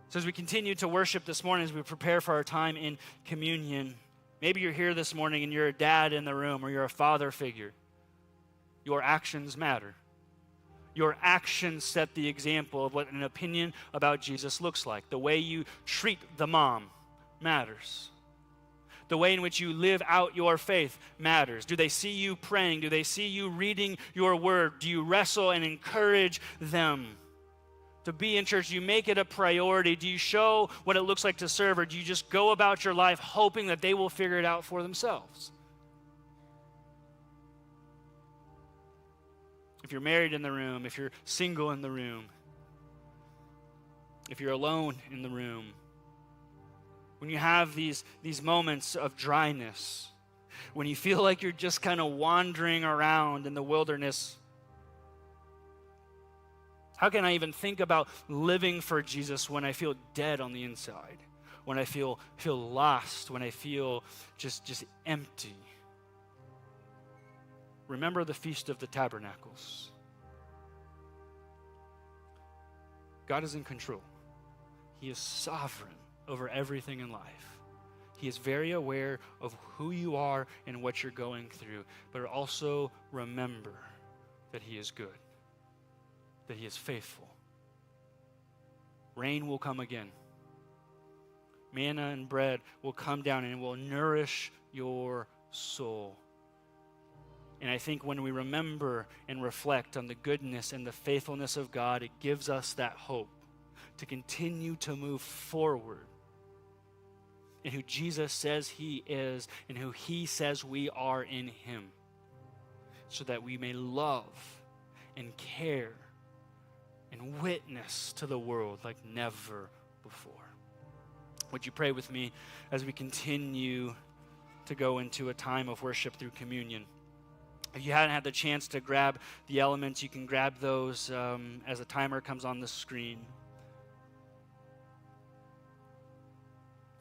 S7: So as we continue to worship this morning, as we prepare for our time in communion, maybe you're here this morning and you're a dad in the room or you're a father figure. Your actions matter. Your actions set the example of what an opinion about Jesus looks like. The way you treat the mom matters. The way in which you live out your faith matters. Do they see you praying? Do they see you reading your word? Do you wrestle and encourage them to be in church? Do you make it a priority? Do you show what it looks like to serve? Or do you just go about your life hoping that they will figure it out for themselves? If you're married in the room, if you're single in the room, if you're alone in the room, when you have these moments of dryness, when you feel like you're just kind of wandering around in the wilderness, how can I even think about living for Jesus when I feel dead on the inside, when I feel lost, when I feel just empty? Remember the Feast of the Tabernacles. God is in control. He is sovereign over everything in life. He is very aware of who you are and what you're going through, but also remember that He is good, that He is faithful. Rain will come again. Manna and bread will come down and it will nourish your soul. And I think when we remember and reflect on the goodness and the faithfulness of God, it gives us that hope to continue to move forward in who Jesus says He is and who He says we are in Him, so that we may love and care and witness to the world like never before. Would you pray with me as we continue to go into a time of worship through communion? If you hadn't had the chance to grab the elements, you can grab those as a timer comes on the screen.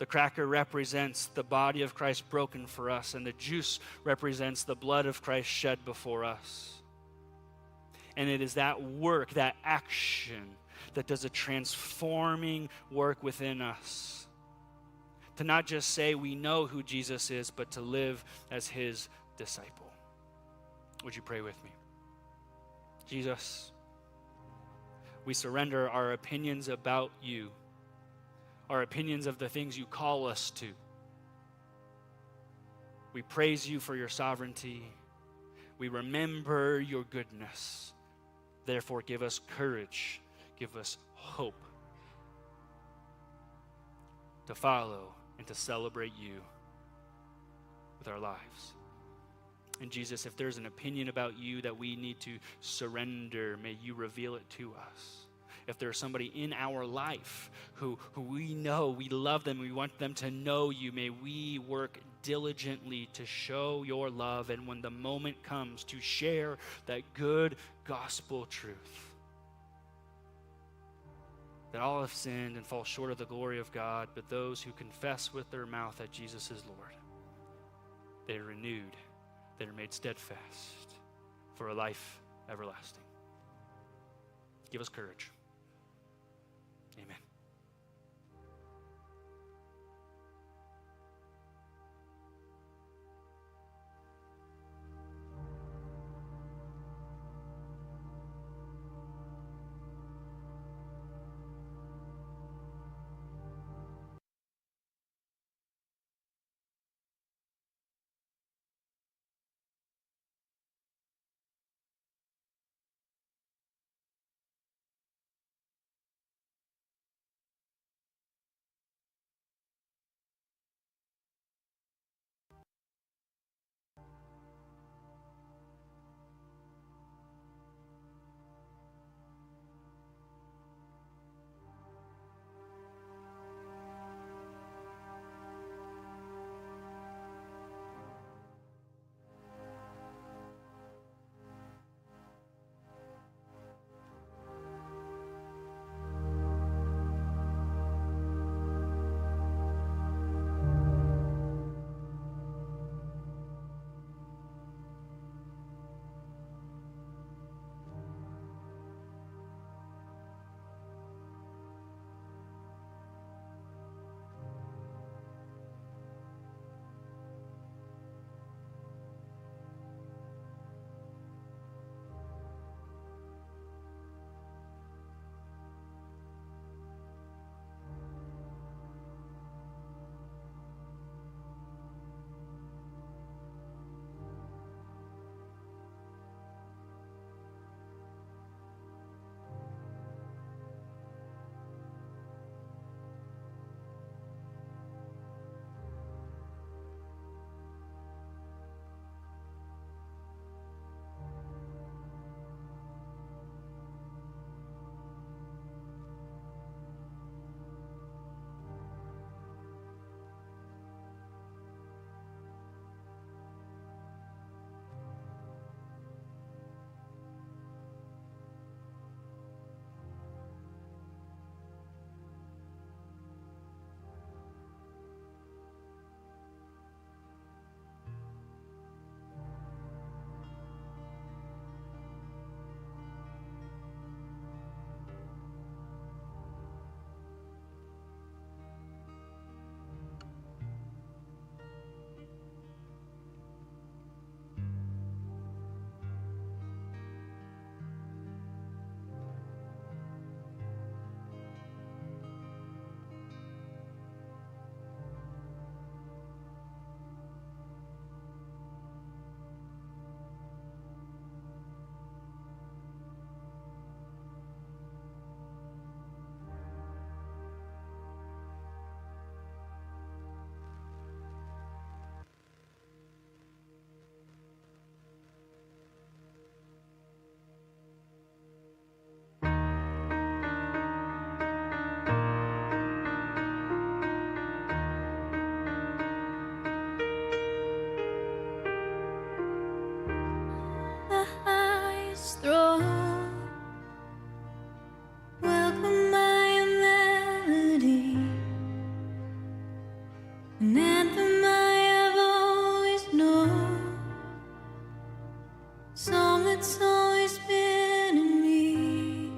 S7: The cracker represents the body of Christ broken for us, and the juice represents the blood of Christ shed before us. And it is that work, that action, that does a transforming work within us. To not just say we know who Jesus is, but to live as His disciple. Would you pray with me? Jesus, we surrender our opinions about You, our opinions of the things You call us to. We praise You for Your sovereignty. We remember Your goodness. Therefore, give us courage, give us hope to follow and to celebrate You with our lives. And Jesus, if there's an opinion about You that we need to surrender, may You reveal it to us. If there's somebody in our life who we know, we love them, we want them to know You, may we work diligently to show Your love, and when the moment comes, to share that good gospel truth. That all have sinned and fall short of the glory of God, but those who confess with their mouth that Jesus is Lord, they are renewed, they are made steadfast for a life everlasting. Give us courage. Amen.
S3: song that's always been in me.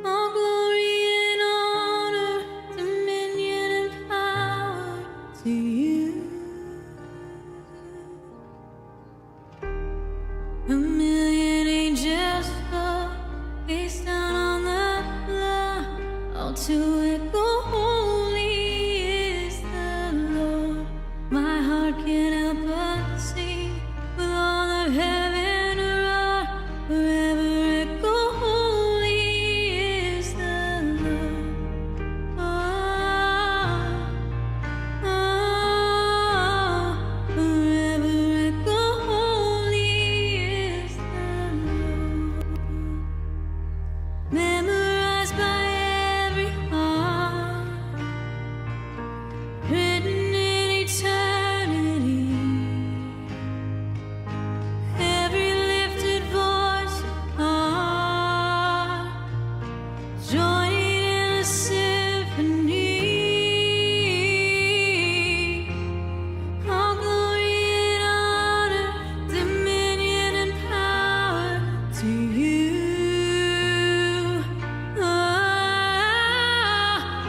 S3: All glory and honor, dominion and power to you. A million angels fall face down on the floor, all to echo, holy is the Lord. My heart can't help but sing with all of heaven around, forever echo, holy is the Lord. Oh, forever echo, holy is the Lord. Memorized by every heart, written in eternity. Every lifted voice, heart, joining in a symphony. All glory and honor, dominion and power to you.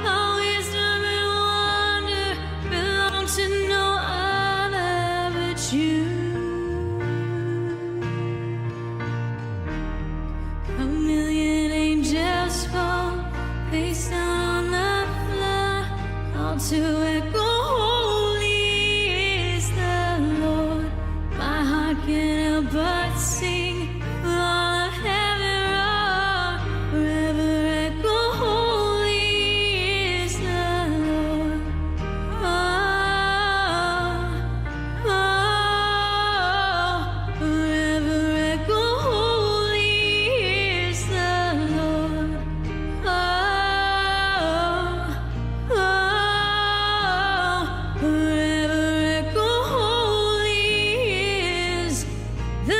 S3: All wisdom and wonder belong to no other but you. A million angels fall face down on the floor, all to echo, holy is the Lord. My heart can't help but sing with all of heaven roar, forever echo, holy is the Lord. Forever echo, holy is the Lord. Forever echo, holy is the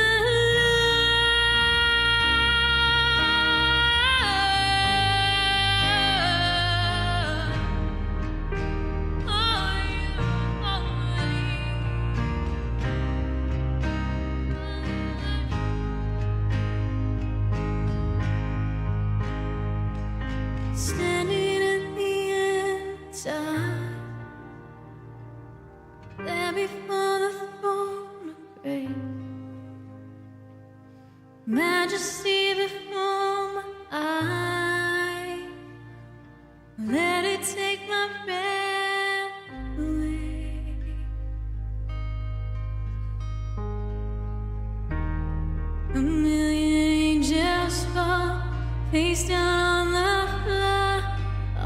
S3: Standing at the end time, there before the throne of grace, majesty before my eyes, let it take my breath away. A million angels fall face down on the floor,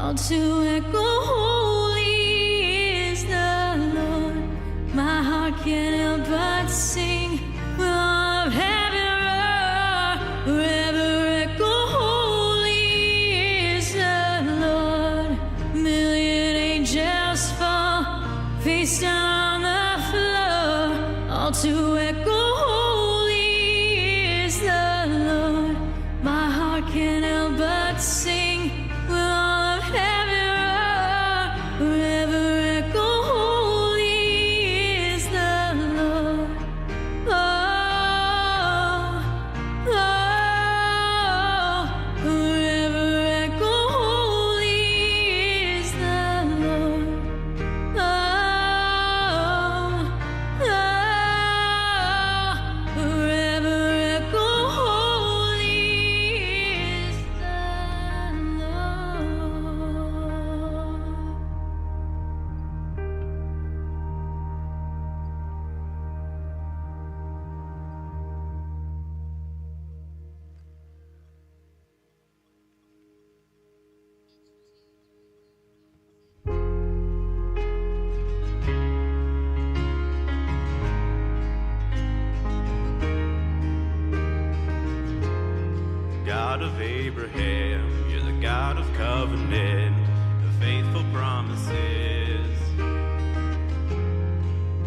S3: all to echo, holy is the Lord. My heart can't help but sing with all of heaven roar, forever echo, holy is the Lord. A million angels fall face down on the floor, all to echo, holy is the Lord. My heart can't help but sing with all of heaven roar, forever echo, holy is the Lord. Forever echo, holy is the Lord. Forever echo, holy is the Lord.
S10: God of Abraham, you're the God of covenant, the faithful promises.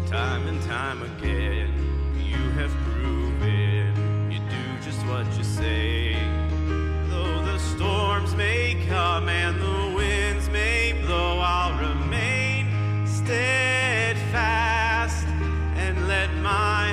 S10: Time and time again, you have proven you do just what you say. Though the storms may come and the winds may blow, I'll remain steadfast and let my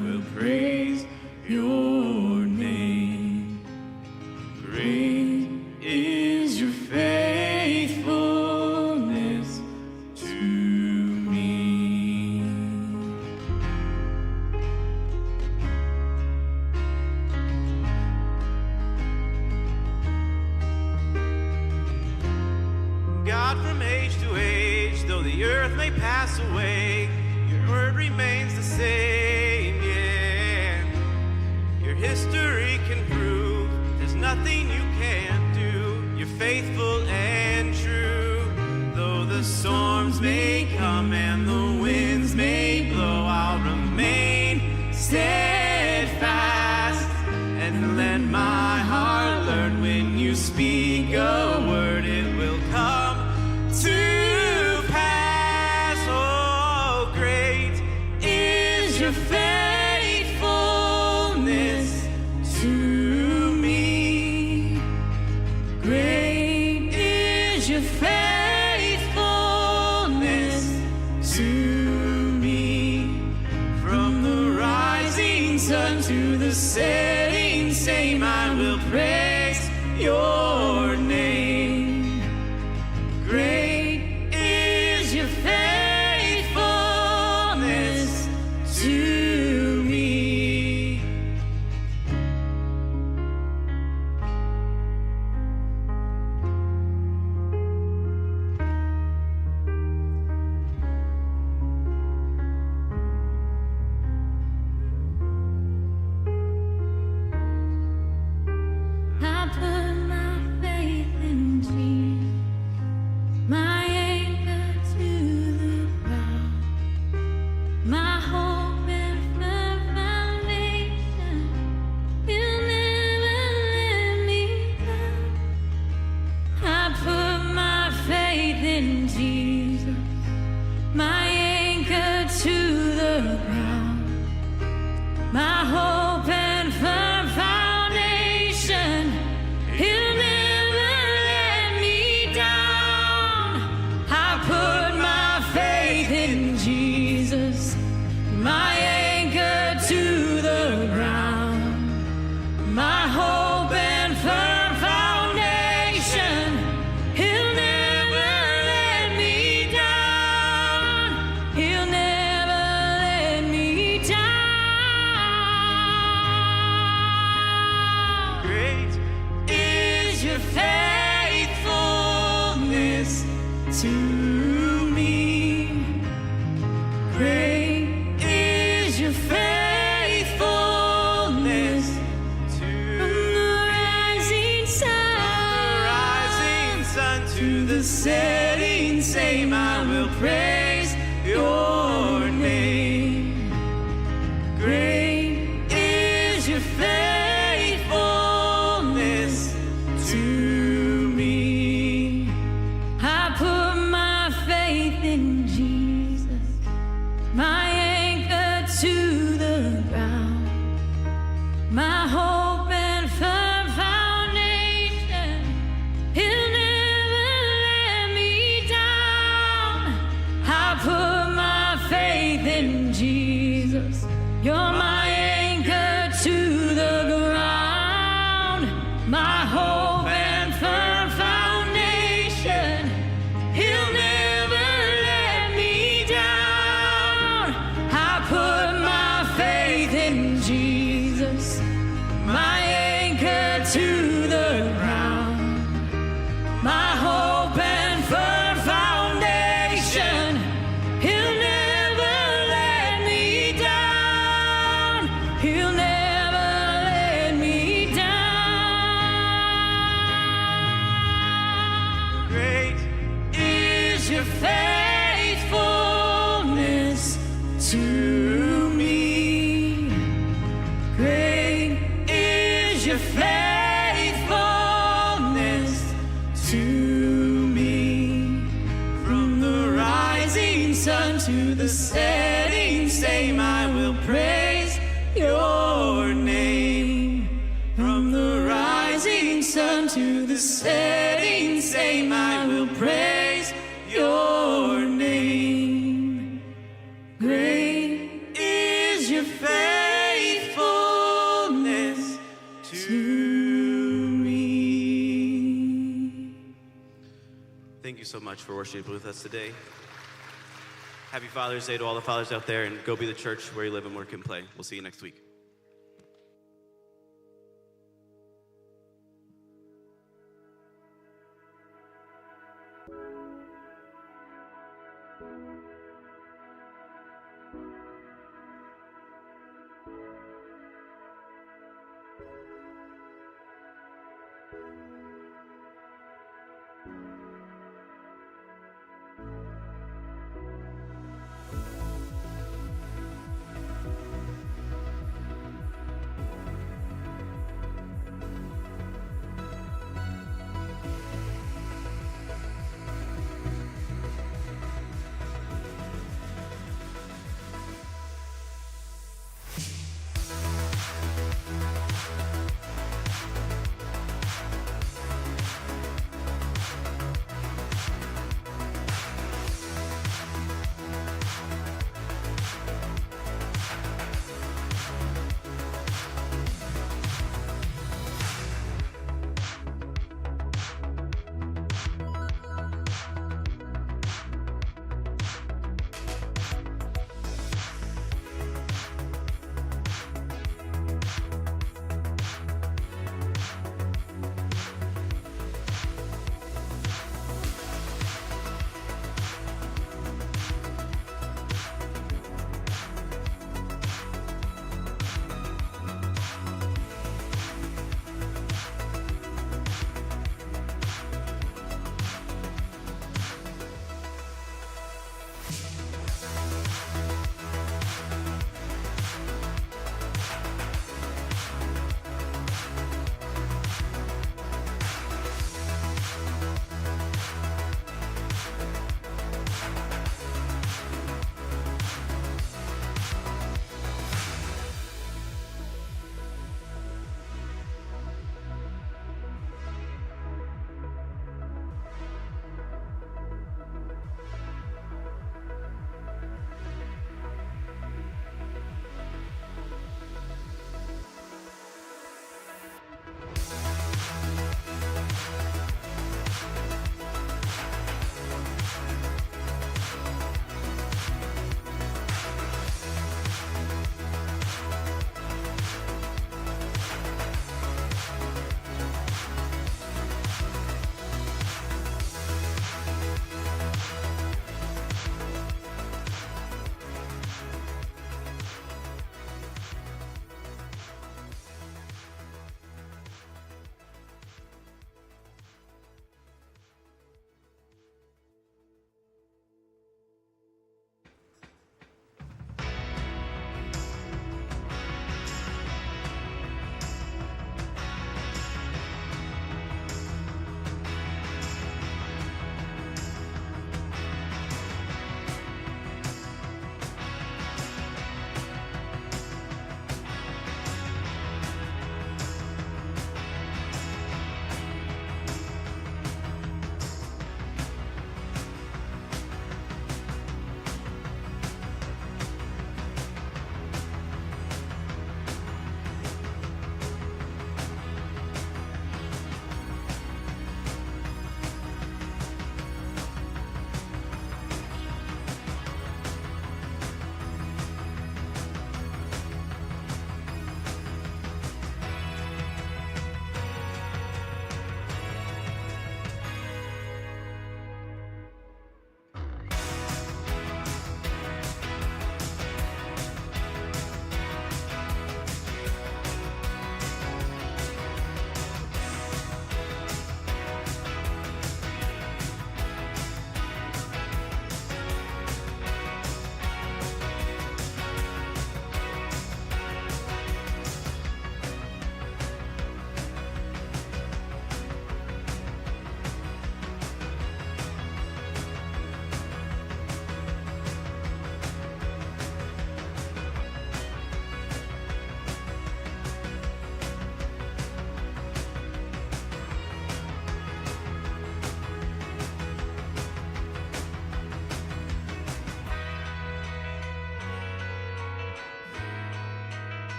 S10: will praise your name. Great is your faithfulness to me. God, from age to age, though the earth may pass away, your word remains the same, yeah. Your history can prove there's nothing you can't do. You're faithful and true. Though the storms may come and the winds may blow, I'll remain steadfast and let my heart learn when you speak a word, it will come to pass. Oh, great is your faithfulness to me. Great is your faithfulness to me. From the rising sun to the setting same, I will praise your name. Great is your faithfulness to me.
S3: I put my faith in Jesus, my anchor to the ground, my hope and firm foundation. He'll never let me down. I put my faith in Jesus, my anchor to the ground, my hope and firm foundation. He'll never let me down. I put my faith in Jesus, my anchor to the ground, my hope and firm foundation. He'll never let me down. He'll never let me down.
S10: Great is your faithfulness to me. Great is your faithfulness to
S3: Rising
S10: rising
S3: sun
S10: sun to the setting same, I will praise your name. Great is your faithfulness to me.
S3: I put my faith in Jesus, my anchor to the ground, my hope and firm foundation. He'll never let me down. I put my faith in Jesus, you're my anchor to the ground, my hope and firm foundation. He'll never let me down. I put my faith in Jesus, my anchor to the ground, my hope and firm foundation. He'll never let me down. He'll never let me down.
S10: Great
S3: Is your faithfulness to me? Great is your faithfulness to me.
S10: from the rising sun to the setting same, I will praise your name. From the rising sun to the setting same, I will praise your name. Great is your faith. so much for worshiping with us today. Happy Father's Day to all the fathers out there, and go be the church where you live and work and play. We'll see you next week.